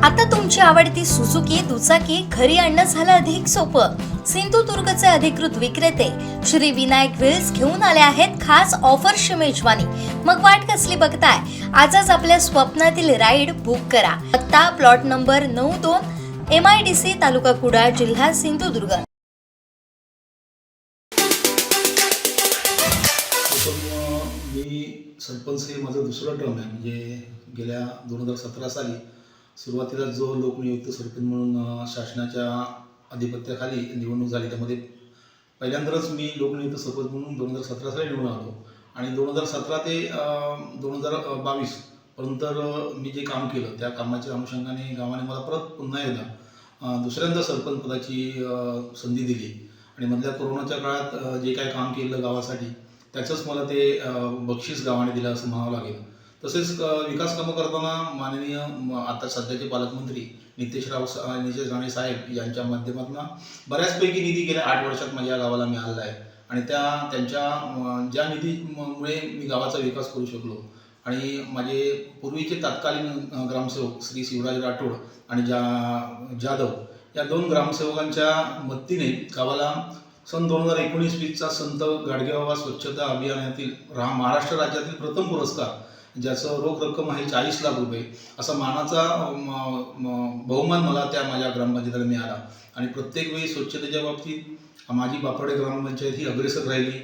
आता तुमची आवडती सुझुकी दुचाकी घरी आणणं झालं अधिक सोपं। सिंधुदुर्गचे अधिकृत विक्रेते श्री विनायक व्हील्स घेऊन आले आहेत खास ऑफरची मेजवानी। मग वाट कसली बघताय, आजच आपल्या स्वप्नातील राईड बुक करा। पत्ता प्लॉट नंबर 92 MIDC तालुका कुडाळ जिल्हा सिंधुदुर्ग। मी सरपंच हे माझं दुसरं टर्म आहे। म्हणजे गेल्या 2017 साली सुरुवातीला जो लोकनियुक्त सरपंच म्हणून शासनाच्या अधिपत्याखाली निवडणूक झाली, त्यामध्ये पहिल्यांदाच मी लोकनियुक्त सरपंच म्हणून 2017 साली निवडून आलो आणि 2017 ते 2022 पर्यंत मी जे काम केलं त्या कामाच्या अनुषंगाने गावाने मला परत पुन्हा एकदा दुसऱ्यांदा सरपंच पदाची संधी दिली आणि मधल्या कोरोनाच्या काळात जे काही काम केलं गावासाठी त्याचंच मला ते बक्षीस गावाने दिलं असं म्हणावं लागेल। तसेच विकास कामं करताना माननीय आता सध्याचे पालकमंत्री नितेश राणे साहेब यांच्या माध्यमातून बऱ्याचपैकी निधी गेल्या 8 वर्षात माझ्या गावाला मिळाला आहे आणि त्यांच्या ज्या निधीमुळे मी गावाचा विकास करू शकलो आणि माझे पूर्वीचे तत्कालीन ग्रामसेवक श्री शिवराज राठोड आणि जाधव या 2 ग्रामसेवकांच्या मदतीने गावाला सन 2019-20चा संत गाडगेबाबा स्वच्छता अभियानातील महाराष्ट्र राज्यातील प्रथम पुरस्कार, ज्याचं रोख रक्कम आहे 40 लाख रुपये, असा मानाचा बहुमान मला त्या माझ्या ग्रामपंचायतीला मिळाला आणि प्रत्येक वेळी स्वच्छतेच्या बाबतीत माझी बापडे ग्रामपंचायत ही अग्रेसर राहिली।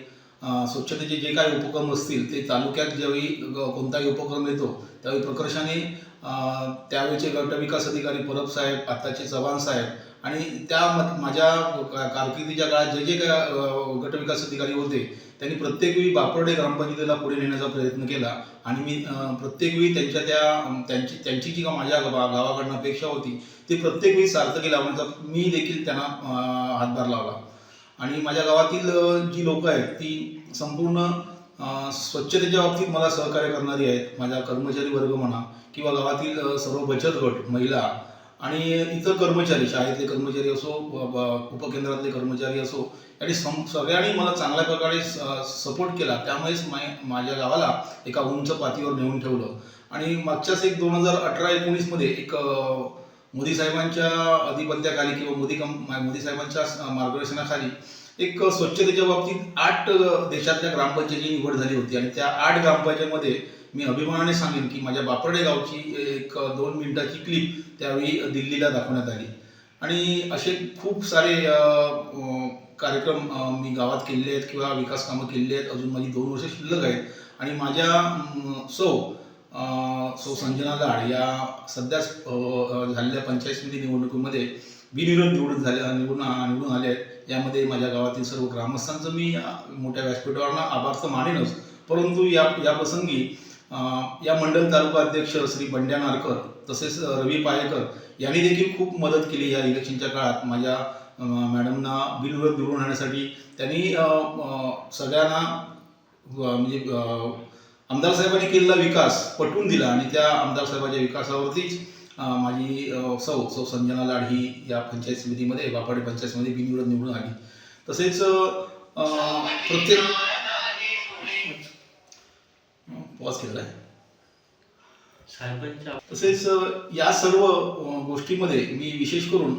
स्वच्छतेचे जे काही उपक्रम असतील ते तालुक्यात ज्यावेळी कोणताही उपक्रम येतो त्यावेळी प्रकर्षाने त्यावेळेचे गटविकास अधिकारी परब साहेब, आत्ताचे चव्हाण साहेब आणि त्या माझ्या कारकिर्दीच्या काळात जे काय गटविकास अधिकारी होते त्यांनी प्रत्येक वेळी बापडे ग्रामपंचायतीला पुढे नेण्याचा प्रयत्न केला आणि मी प्रत्येक वेळी त्यांची जी माझ्या गावाकडनं अपेक्षा होती ती प्रत्येक वेळी सार्थकी लावण्याचा मी देखील त्यांना हातभार लावला आणि माझ्या गावातील जी लोक आहेत ती संपूर्ण स्वच्छतेच्या बाबतीत मला सहकार्य करणारी आहेत। माझा कर्मचारी वर्ग म्हणा किंवा गावातील सर्व बचत गट, महिला आणि इतर कर्मचारी, शाळेतले कर्मचारी असो, उपकेंद्रातले कर्मचारी असो, यांनी सगळ्यांनी मला चांगल्या प्रकारे सपोर्ट केला। त्यामुळेच माझ्या गावाला एका उंच पातळीवर नेऊन ठेवलं आणि मागच्याच एक 2018-19 मध्ये एक मोदी साहेबांच्या अधिपत्याखाली किंवा मोदी साहेबांच्या मार्गदर्शनाखाली एक स्वच्छतेच्या बाबतीत 8 देशातल्या ग्रामपंचायतीची निवड झाली होती आणि त्या 8 ग्रामपंचायतीमध्ये मी अभिमानाने सांगेन की माझ्या बापडे गावची एक 2 मिनिटाची क्लिप त्यावेळी दिल्लीला दाखवण्यात आली आणि असे खूप सारे कार्यक्रम मी गावात केलेले आहेत किंवा विकास कामं केलेली आहेत। अजून माझी 2 वर्ष शिल्लक आहेत आणि माझ्या सौ संजना लाड या सध्याच झालेल्या पंचायत समिती निवडणुकीमध्ये बिनविरोध निवडून आले आहेत। यामध्ये माझ्या गावातील सर्व ग्रामस्थांचं मी मोठ्या व्यासपीठावर आभार तर मानेनच, परंतु या प्रसंगी या मंडल तालुका अध्यक्ष श्री बंड्या नारकर तसेच रवी पायेकर यांनी देखील खूप मदत केली। या इलेक्शनच्या काळात माझ्या मॅडमना बिनविरोध निवडून आणण्यासाठी त्यांनी सगळ्यांना म्हणजे आमदार साहेबांनी केलेला विकास पटवून दिला आणि त्या आमदार साहेबांच्या विकासावरतीच माझी सौ संजना लाड ही या पंचायत समितीमध्ये, बापाडे पंचायत समिती बिनविरोध निवडून आली। तसेच प्रत्येक पॉज केलेला आहे। तसेच या सर्व गोष्टीमध्ये मी विशेष करून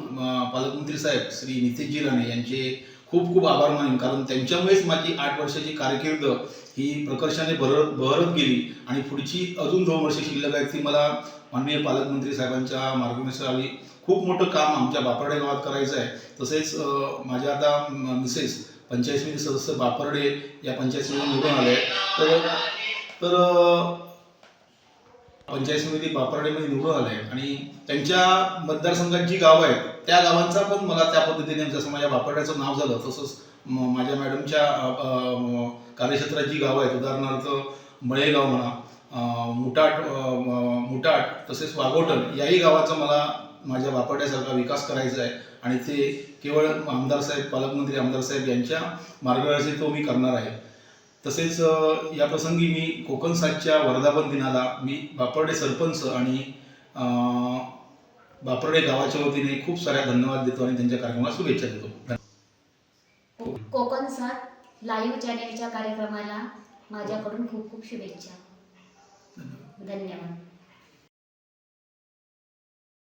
पालकमंत्री साहेब श्री नितेशजी राणे यांचे खूप आभार मानेन, कारण त्यांच्यामुळेच माझी 8 वर्षाची कारकीर्द ही प्रकर्षाने बहरत गेली आणि पुढची अजून 2 वर्ष शिल्लक आहेत ती मला माननीय पालकमंत्री साहेबांच्या मार्गदर्शनाखाली खूप मोठं काम आमच्या बापरडे गावात करायचं आहे। तसेच माझ्या आता मिसेस पंचायत समिती सदस्य बापरडे या पंचायत समिती निवडून आले तर पंचायत समिती बापरडेमध्ये निवडून आले आणि त्यांच्या मतदारसंघात जी गावं आहेत त्या गावांचा पण मला त्या पद्धतीने, जसं माझ्या बापरड्याचं नाव झालं तसंच माझ्या मॅडमच्या कार्यक्षेत्रात जी गावं आहेत, उदाहरणार्थ मळेगाव म्हणा, मुटाट तसेच वाघोटण याही गावाचा मला माझ्या बापरड्यासारखा विकास करायचा आहे आणि ते केवळ आमदार साहेब, पालकमंत्री आमदार साहेब यांच्या मार्गदर्शनाने तो मी करणार आहे। तसेच या प्रसंगी मी कोकण साजच्या वर्धापन दिनाला मी बापरडे सरपंच आणि बापरडे गावाच्या वतीने खूप साऱ्या धन्यवाद देतो आणि त्यांच्या कार्यक्रमाला शुभेच्छा देतो। कोकण साज लाईव्ह चॅनेलच्या कार्यक्रमाला माझ्याकडून खूप शुभेच्छा। धन्यवाद।